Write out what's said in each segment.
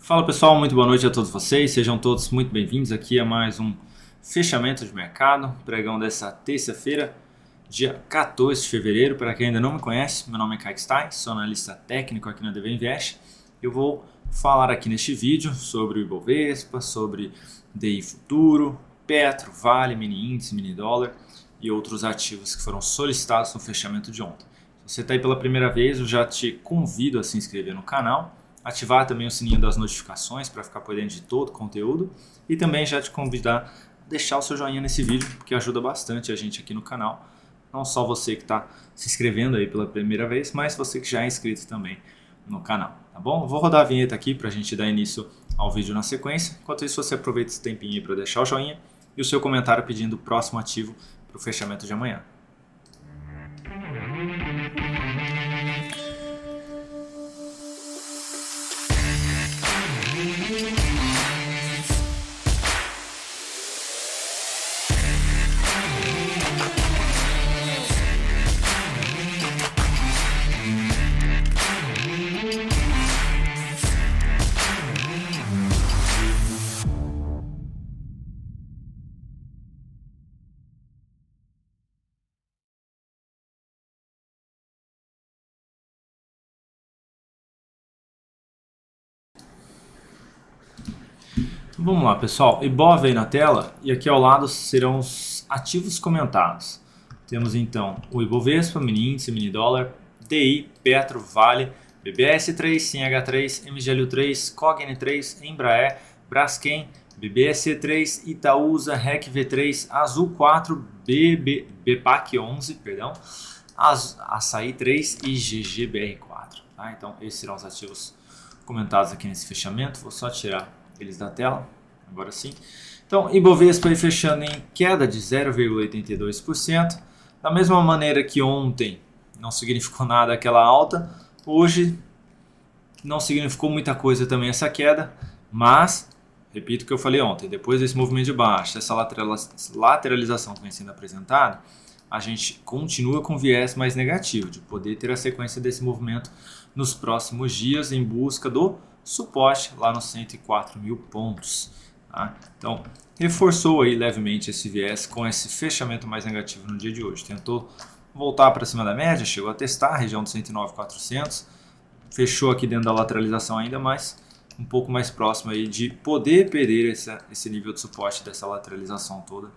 Fala pessoal, muito boa noite a todos vocês, sejam todos muito bem-vindos aqui a mais um fechamento de mercado, pregão dessa terça-feira, dia 14 de fevereiro. Para quem ainda não me conhece, meu nome é Kaique Stein, sou analista técnico aqui na DV Invest. Eu vou falar aqui neste vídeo sobre o Ibovespa, sobre DI Futuro, Petro, Vale, mini índice, mini dólar e outros ativos que foram solicitados no fechamento de ontem. Se você está aí pela primeira vez, eu já te convido a se inscrever no canal, ativar também o sininho das notificações para ficar por dentro de todo o conteúdo e também já te convidar a deixar o seu joinha nesse vídeo, porque ajuda bastante a gente aqui no canal. Não só você que está se inscrevendo aí pela primeira vez, mas você que já é inscrito também no canal, tá bom? Vou rodar a vinheta aqui para a gente dar início ao vídeo na sequência. Enquanto isso, você aproveita esse tempinho aí para deixar o joinha e o seu comentário pedindo o próximo ativo para o fechamento de amanhã. Vamos lá, pessoal, Ibov aí na tela e aqui ao lado serão os ativos comentados. Temos então o Ibovespa, mini índice, mini dólar, DI, Petro, Vale, BBS3, CNH3, MGLU3, Cogni3, Embraer, Braskem, BBSC3, Itaúsa, RECV3, Azul4, BPAC11, Açaí3 e GGBR4. Tá? Então esses serão os ativos comentados aqui nesse fechamento. Vou só tirar eles da tela, agora sim. Então, Ibovespa aí fechando em queda de 0,82%. Da mesma maneira que ontem não significou nada aquela alta, hoje não significou muita coisa também essa queda, mas, repito o que eu falei ontem, depois desse movimento de baixa, essa lateralização que vem sendo apresentada, a gente continua com viés mais negativo, de poder ter a sequência desse movimento nos próximos dias em busca do suporte lá nos 104 mil pontos. Tá? Então, reforçou aí levemente esse viés com esse fechamento mais negativo no dia de hoje. Tentou voltar para cima da média, chegou a testar a região dos 109.400, fechou aqui dentro da lateralização ainda mais, um pouco mais próximo aí de poder perder esse nível de suporte dessa lateralização toda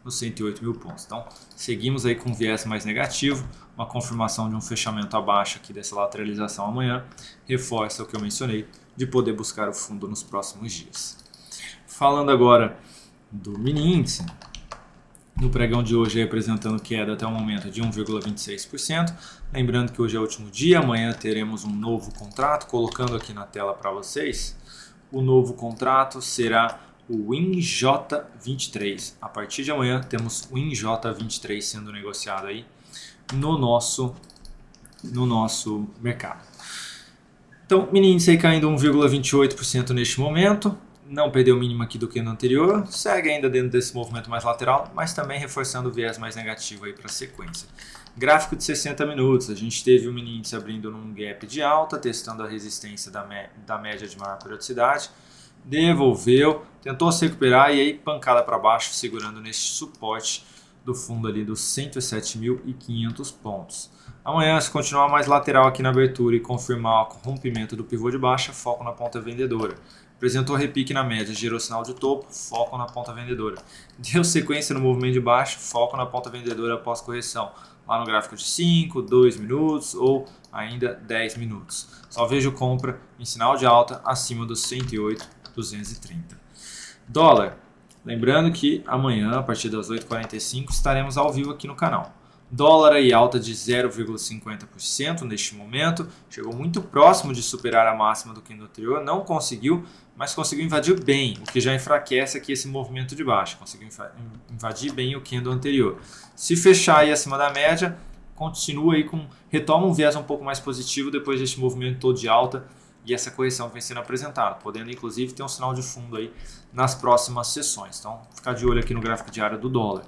nos 108 mil pontos. Então, seguimos aí com um viés mais negativo, uma confirmação de um fechamento abaixo aqui dessa lateralização amanhã, reforça o que eu mencionei, de poder buscar o fundo nos próximos dias. Falando agora do mini índice, no pregão de hoje apresentando queda até o momento de 1,26%. Lembrando que hoje é o último dia, amanhã teremos um novo contrato, colocando aqui na tela para vocês. O novo contrato será o WINJ23. A partir de amanhã temos o WINJ23 sendo negociado aí no nosso mercado. Então, mini índice aí caindo 1,28% neste momento, não perdeu o mínimo aqui do que no anterior, segue ainda dentro desse movimento mais lateral, mas também reforçando o viés mais negativo aí para a sequência. Gráfico de 60 minutos, a gente teve o mini índice abrindo num gap de alta, testando a resistência da média de maior periodicidade, devolveu, tentou se recuperar e aí pancada para baixo, segurando nesse suporte do fundo ali dos 107.500 pontos. Amanhã, se continuar mais lateral aqui na abertura e confirmar o rompimento do pivô de baixa, foco na ponta vendedora. Apresentou repique na média, gerou sinal de topo, foco na ponta vendedora. Deu sequência no movimento de baixo, foco na ponta vendedora após correção. Lá no gráfico de 5, 2 minutos ou ainda 10 minutos. Só vejo compra em sinal de alta acima dos 108,230. Dólar. Lembrando que amanhã, a partir das 8h45, estaremos ao vivo aqui no canal. Dólar aí alta de 0,50% neste momento, chegou muito próximo de superar a máxima do candle anterior, não conseguiu, mas conseguiu invadir bem, o que já enfraquece aqui esse movimento de baixa, conseguiu invadir bem o candle anterior. Se fechar aí acima da média, continua aí retoma um viés um pouco mais positivo depois deste movimento todo de alta e essa correção que vem sendo apresentada, podendo inclusive ter um sinal de fundo aí nas próximas sessões. Então, ficar de olho aqui no gráfico diário do dólar.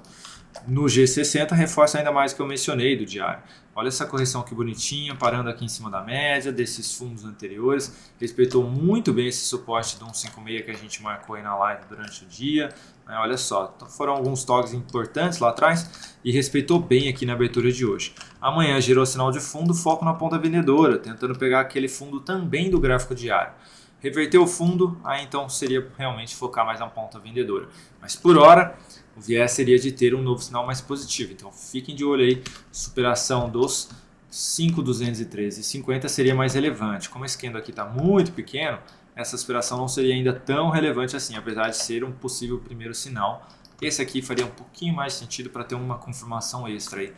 no G60 reforça ainda mais o que eu mencionei do diário. Olha essa correção que bonitinha, parando aqui em cima da média desses fundos anteriores. Respeitou muito bem esse suporte do 156 que a gente marcou aí na live durante o dia. Olha só, então foram alguns toques importantes lá atrás e respeitou bem aqui na abertura de hoje. Amanhã girou sinal de fundo, foco na ponta vendedora, tentando pegar aquele fundo também do gráfico diário. Reverter o fundo, aí então seria realmente focar mais na ponta vendedora. Mas por hora, o viés seria de ter um novo sinal mais positivo. Então fiquem de olho aí, superação dos 5.213,50 seria mais relevante. Como esse candle aqui está muito pequeno, essa superação não seria ainda tão relevante assim, apesar de ser um possível primeiro sinal. Esse aqui faria um pouquinho mais sentido para ter uma confirmação extra aí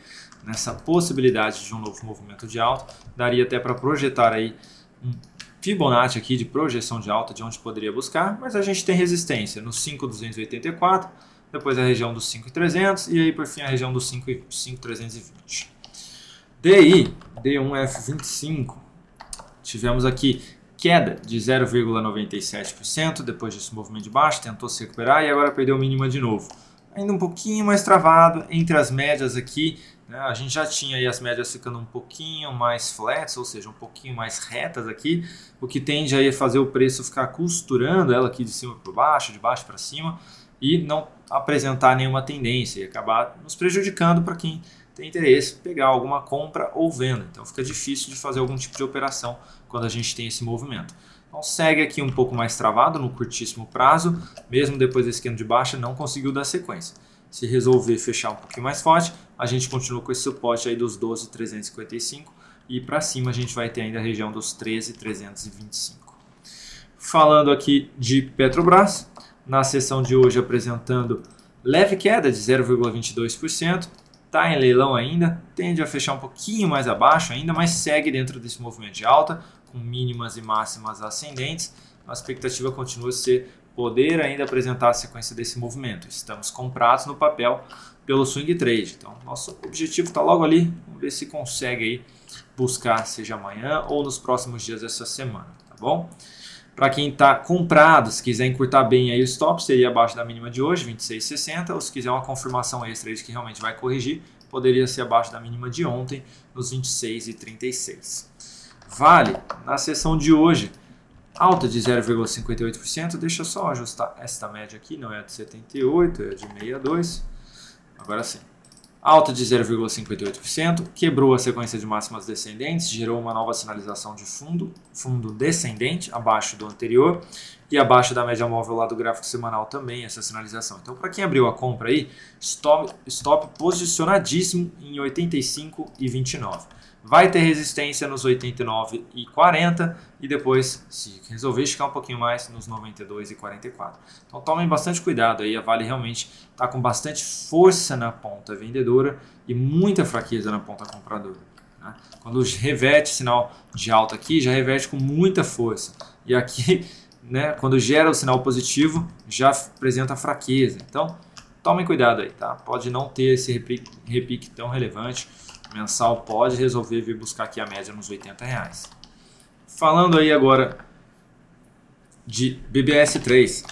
nessa possibilidade de um novo movimento de alta. Daria até para projetar aí um Fibonacci aqui de projeção de alta de onde poderia buscar, mas a gente tem resistência no 5.284, depois a região dos 5.300 e aí por fim a região dos 5.320. DI, D1F25, tivemos aqui queda de 0,97%, depois desse movimento de baixo, tentou se recuperar e agora perdeu mínima de novo. Ainda um pouquinho mais travado entre as médias aqui, né? A gente já tinha aí as médias ficando um pouquinho mais flats, ou seja, um pouquinho mais retas aqui, o que tende aí a fazer o preço ficar costurando ela aqui de cima para baixo, de baixo para cima, e não apresentar nenhuma tendência e acabar nos prejudicando para quem tem interesse em pegar alguma compra ou venda. Então fica difícil de fazer algum tipo de operação quando a gente tem esse movimento. Então segue aqui um pouco mais travado no curtíssimo prazo, mesmo depois desse candle de baixa não conseguiu dar sequência. Se resolver fechar um pouquinho mais forte, a gente continua com esse suporte aí dos 12.355 e para cima a gente vai ter ainda a região dos 13.325. Falando aqui de Petrobras, na sessão de hoje apresentando leve queda de 0,22%, está em leilão ainda, tende a fechar um pouquinho mais abaixo ainda, mas segue dentro desse movimento de alta, com mínimas e máximas ascendentes. A expectativa continua a ser poder ainda apresentar a sequência desse movimento. Estamos comprados no papel pelo swing trade. Então, nosso objetivo está logo ali. Vamos ver se consegue aí buscar, seja amanhã ou nos próximos dias dessa semana, tá bom? Para quem está comprado, se quiser encurtar bem aí o stop, seria abaixo da mínima de hoje, 26,60, ou se quiser uma confirmação extra de que realmente vai corrigir, poderia ser abaixo da mínima de ontem, nos 26,36. Vale, na sessão de hoje, alta de 0,58%, deixa eu só ajustar esta média aqui, não é a de 78, é a de 62, agora sim. Alta de 0,58%, quebrou a sequência de máximas descendentes, gerou uma nova sinalização de fundo descendente, abaixo do anterior, e abaixo da média móvel lá do gráfico semanal também essa sinalização. Então, para quem abriu a compra aí, stop posicionadíssimo em 85,29. Vai ter resistência nos 89,40 e depois, se resolver esticar um pouquinho mais, nos 92,44. Então tomem bastante cuidado aí, a Vale realmente está com bastante força na ponta vendedora e muita fraqueza na ponta compradora, né? Quando reverte sinal de alta aqui, já reverte com muita força. E aqui, né, quando gera o sinal positivo, já apresenta fraqueza. Então tomem cuidado aí, tá? Pode não ter esse repique tão relevante. Mensal pode resolver vir buscar aqui a média nos R$80. Falando aí agora de BBS3,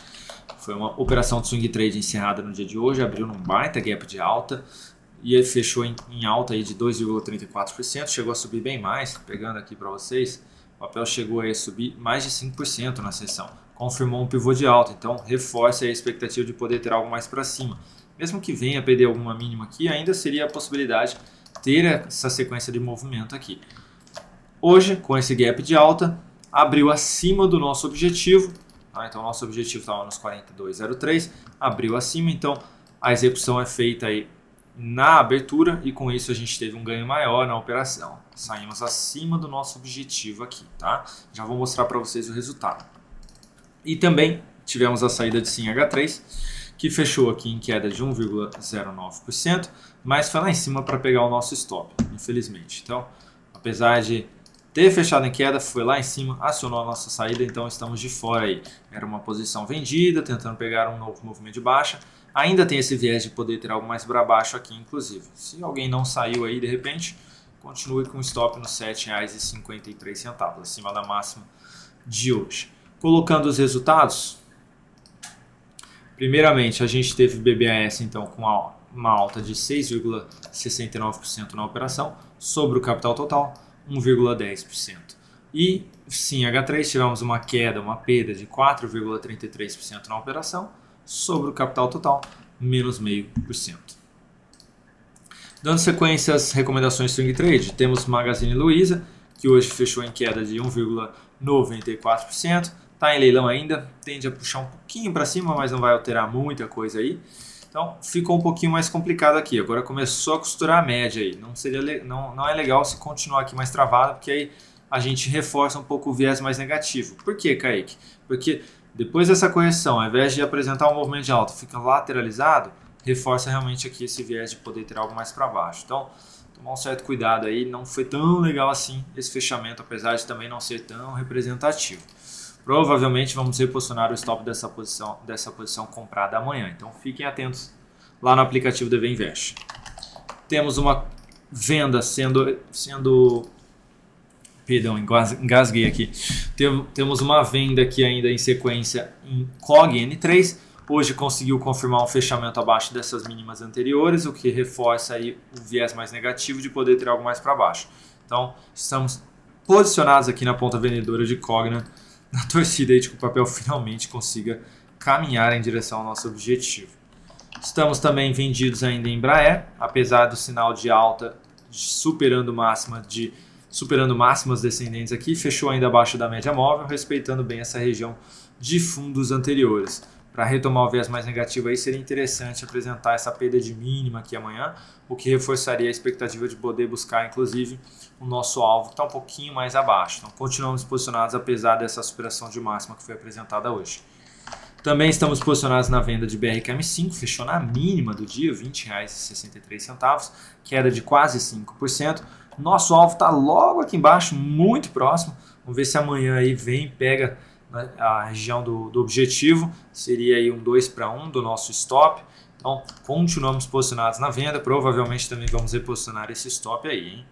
foi uma operação de swing trade encerrada no dia de hoje, abriu num baita gap de alta e fechou em alta aí de 2,34%, chegou a subir bem mais, pegando aqui para vocês, o papel chegou a subir mais de 5% na sessão, confirmou um pivô de alta, então reforça a expectativa de poder ter algo mais para cima. Mesmo que venha perder alguma mínima aqui, ainda seria a possibilidade ter essa sequência de movimento aqui. Hoje, com esse gap de alta, abriu acima do nosso objetivo. Então, nosso objetivo estava nos 42,03, abriu acima. Então, a execução é feita aí na abertura e com isso a gente teve um ganho maior na operação. Saímos acima do nosso objetivo aqui, tá? Já vou mostrar para vocês o resultado. E também tivemos a saída de SIM-H3, que fechou aqui em queda de 1,09%, mas foi lá em cima para pegar o nosso stop, infelizmente. Então, apesar de ter fechado em queda, foi lá em cima, acionou a nossa saída, então estamos de fora aí. Era uma posição vendida, tentando pegar um novo movimento de baixa. Ainda tem esse viés de poder ter algo mais para baixo aqui, inclusive. Se alguém não saiu aí de repente, continue com o stop nos R$ 7,53, acima da máxima de hoje. Colocando os resultados, primeiramente a gente teve BBAS então com uma alta de 6,69% na operação, sobre o capital total, 1,10%. E sim, H3 tivemos uma queda, uma perda de 4,33% na operação, sobre o capital total, menos 0,5%. Dando sequência às recomendações swing trade, temos Magazine Luiza, que hoje fechou em queda de 1,94%, está em leilão ainda, tende a puxar um pouquinho para cima, mas não vai alterar muita coisa aí. Então ficou um pouquinho mais complicado aqui, agora começou a costurar a média aí, não é legal se continuar aqui mais travado, porque aí a gente reforça um pouco o viés mais negativo. Por que, Kaique? Porque depois dessa correção, ao invés de apresentar um movimento de alta, fica lateralizado, reforça realmente aqui esse viés de poder ter algo mais para baixo. Então, tomar um certo cuidado aí, não foi tão legal assim esse fechamento, apesar de também não ser tão representativo. Provavelmente vamos reposicionar o stop dessa posição comprada amanhã, então fiquem atentos lá no aplicativo DV Invest. Temos uma venda perdão, engasguei aqui. Temos uma venda aqui ainda em sequência em COG N3. Hoje conseguiu confirmar um fechamento abaixo dessas mínimas anteriores, o que reforça aí o viés mais negativo de poder ter algo mais para baixo. Então, estamos posicionados aqui na ponta vendedora de Cogna, na torcida aí de que o papel finalmente consiga caminhar em direção ao nosso objetivo. Estamos também vendidos ainda em Embraer, apesar do sinal de alta superando máximas descendentes aqui, fechou ainda abaixo da média móvel, respeitando bem essa região de fundos anteriores. Para retomar o viés mais negativo aí, seria interessante apresentar essa perda de mínima aqui amanhã, o que reforçaria a expectativa de poder buscar, inclusive, o nosso alvo que está um pouquinho mais abaixo. Então, continuamos posicionados apesar dessa superação de máxima que foi apresentada hoje. Também estamos posicionados na venda de BRKM5, fechou na mínima do dia, R$ 20,63, queda de quase 5%. Nosso alvo está logo aqui embaixo, muito próximo. Vamos ver se amanhã aí vem e pega a região do objetivo, seria aí um 2-1 do nosso stop. Então, continuamos posicionados na venda, provavelmente também vamos reposicionar esse stop aí, hein?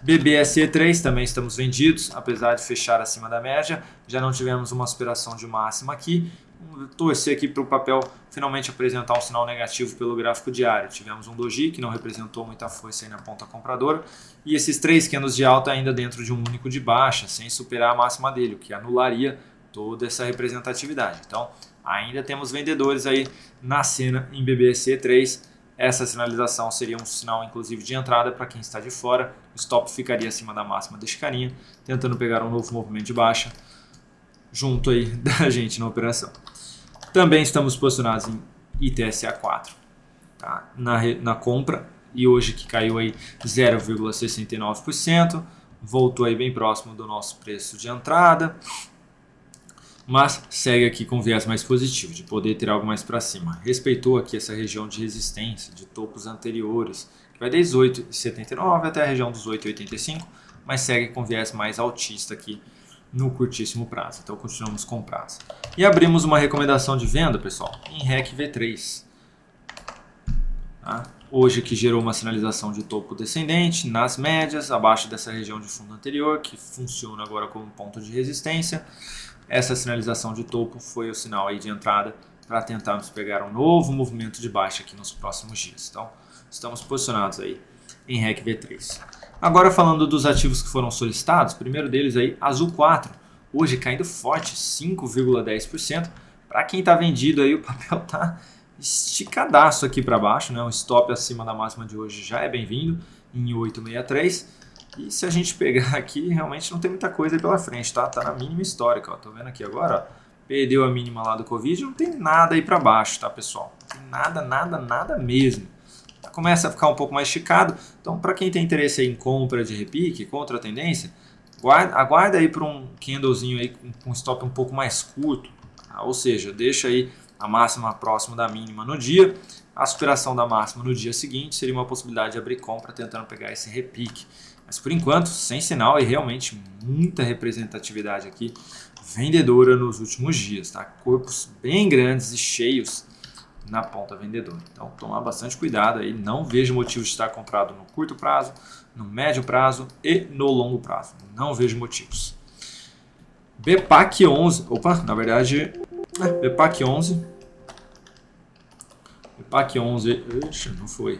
BBSE3 também estamos vendidos, apesar de fechar acima da média, já não tivemos uma superação de máxima aqui. Vamos torcer aqui para o papel finalmente apresentar um sinal negativo pelo gráfico diário. Tivemos um doji que não representou muita força aí na ponta compradora, e esses 3 candles de alta ainda dentro de um único de baixa, sem superar a máxima dele, o que anularia toda essa representatividade. Então, ainda temos vendedores aí na cena em BBSE3. Essa sinalização seria um sinal, inclusive, de entrada para quem está de fora. O stop ficaria acima da máxima deste carinha, tentando pegar um novo movimento de baixa junto aí da gente na operação. Também estamos posicionados em ITSA4, tá? na compra, e hoje que caiu aí 0,69%, voltou aí bem próximo do nosso preço de entrada, mas segue aqui com viés mais positivo, de poder ter algo mais para cima. Respeitou aqui essa região de resistência, de topos anteriores, que vai desde 8,79 até a região dos 8,85, mas segue com viés mais altista aqui no curtíssimo prazo. Então continuamos com prazo. E abrimos uma recomendação de venda, pessoal, em REC V3. Tá? Hoje que gerou uma sinalização de topo descendente nas médias, abaixo dessa região de fundo anterior, que funciona agora como ponto de resistência. Essa sinalização de topo foi o sinal aí de entrada para tentarmos pegar um novo movimento de baixa aqui nos próximos dias. Então, estamos posicionados aí em REC V3. Agora falando dos ativos que foram solicitados, primeiro deles aí, Azul 4, hoje caindo forte, 5,10%. Para quem está vendido aí, o papel está esticadaço aqui para baixo, né? Um stop acima da máxima de hoje já é bem-vindo, em 8,63. E se a gente pegar aqui, realmente não tem muita coisa aí pela frente, tá? Tá na mínima histórica, ó. Tô vendo aqui agora, ó. Perdeu a mínima lá do Covid, não tem nada aí para baixo, tá, pessoal? Não tem nada mesmo. Começa a ficar um pouco mais esticado. Então, para quem tem interesse aí em compra de repique, contra a tendência, aguarda aí por um candlezinho aí com um stop um pouco mais curto, tá? Ou seja, deixa aí a máxima próximo da mínima no dia. A superação da máxima no dia seguinte seria uma possibilidade de abrir compra tentando pegar esse repique. Mas por enquanto, sem sinal e realmente muita representatividade aqui vendedora nos últimos dias, tá? Corpos bem grandes e cheios na ponta vendedora. Então, tomar bastante cuidado aí. Não vejo motivo de estar comprado no curto prazo, no médio prazo e no longo prazo. Não vejo motivos. BPAC 11. Opa, na verdade, BPAC 11. BPAC 11, não foi.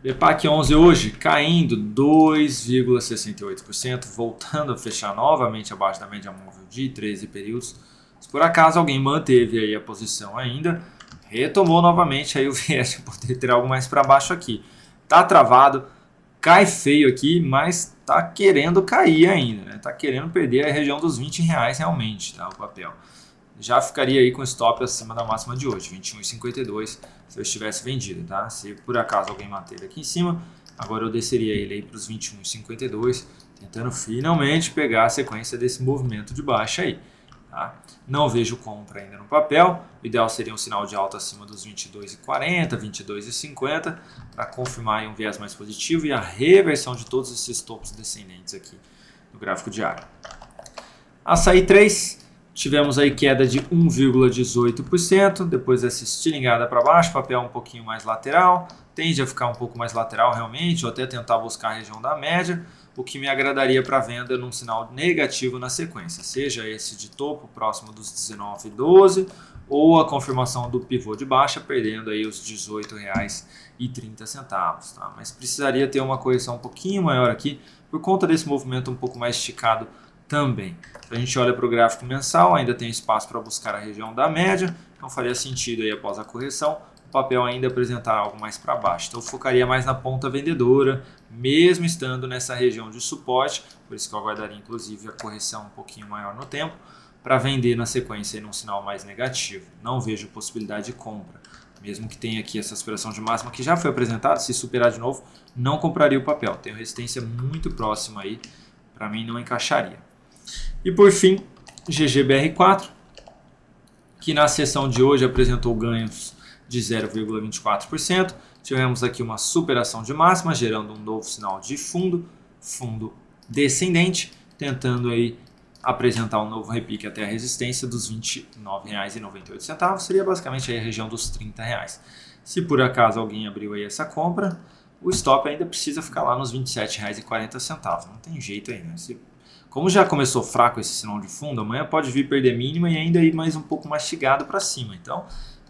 BPAC 11 hoje caindo 2,68%, voltando a fechar novamente abaixo da média móvel de 13 períodos. Se por acaso alguém manteve aí a posição ainda, retomou novamente aí o viés de poder ter algo mais para baixo aqui. Tá travado, cai feio aqui, mas tá querendo cair ainda, né? Tá querendo perder a região dos R$20 realmente, tá? O papel. Já ficaria aí com stop acima da máxima de hoje, 21,52, se eu estivesse vendido, tá? Se por acaso alguém manteve aqui em cima, agora eu desceria ele aí para os 21,52, tentando finalmente pegar a sequência desse movimento de baixa aí, tá? Não vejo compra ainda no papel, o ideal seria um sinal de alta acima dos 22,40, 22,50, para confirmar aí um viés mais positivo e a reversão de todos esses topos descendentes aqui no gráfico diário. Açaí 3. Tivemos aí queda de 1,18%, depois dessa estilingada para baixo, papel um pouquinho mais lateral, tende a ficar um pouco mais lateral realmente, ou até tentar buscar a região da média, o que me agradaria para venda num sinal negativo na sequência, seja esse de topo próximo dos 19,12 ou a confirmação do pivô de baixa, perdendo aí os R$ 18,30, tá? Mas precisaria ter uma correção um pouquinho maior aqui, por conta desse movimento um pouco mais esticado também. Se a gente olha para o gráfico mensal, ainda tem espaço para buscar a região da média, então faria sentido aí após a correção, o papel ainda apresentar algo mais para baixo. Então eu focaria mais na ponta vendedora, mesmo estando nessa região de suporte, por isso que eu aguardaria inclusive a correção um pouquinho maior no tempo, para vender na sequência num sinal mais negativo. Não vejo possibilidade de compra. Mesmo que tenha aqui essa aspiração de máxima que já foi apresentada, se superar de novo, não compraria o papel. Tenho resistência muito próxima aí, para mim não encaixaria. E por fim, GGBR4, que na sessão de hoje apresentou ganhos de 0,24%. Tivemos aqui uma superação de máxima, gerando um novo sinal de fundo descendente, tentando aí apresentar um novo repique até a resistência dos R$ 29,98. Seria basicamente aí a região dos R$ 30. Se por acaso alguém abriu aí essa compra, o stop ainda precisa ficar lá nos R$ 27,40. Não tem jeito aí, né? Como já começou fraco esse sinal de fundo, amanhã pode vir perder mínima e ainda ir mais um pouco mastigado para cima. Então,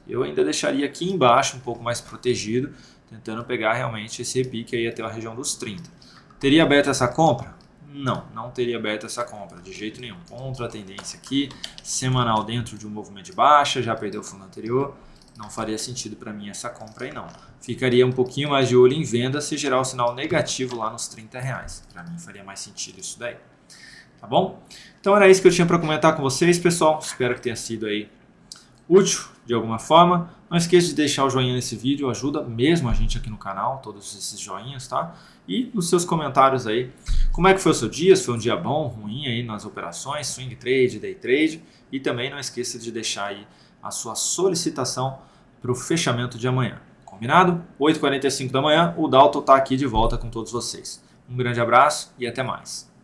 eu ainda deixaria aqui embaixo um pouco mais protegido, tentando pegar realmente esse repique aí até a região dos 30. Teria aberto essa compra? Não, não teria aberto essa compra de jeito nenhum. Contra a tendência aqui, semanal dentro de um movimento de baixa, já perdeu o fundo anterior. Não faria sentido para mim essa compra aí não. Ficaria um pouquinho mais de olho em venda se gerar o sinal negativo lá nos R$ 30. Para mim faria mais sentido isso daí. Tá bom? Então era isso que eu tinha para comentar com vocês, pessoal. Espero que tenha sido aí útil de alguma forma. Não esqueça de deixar o joinha nesse vídeo, ajuda mesmo a gente aqui no canal, todos esses joinhas, tá? E nos seus comentários aí, como é que foi o seu dia, se foi um dia bom, ruim aí nas operações, swing trade, day trade. E também não esqueça de deixar aí a sua solicitação para o fechamento de amanhã. Combinado? 8h45 da manhã, o Dalton está aqui de volta com todos vocês. Um grande abraço e até mais.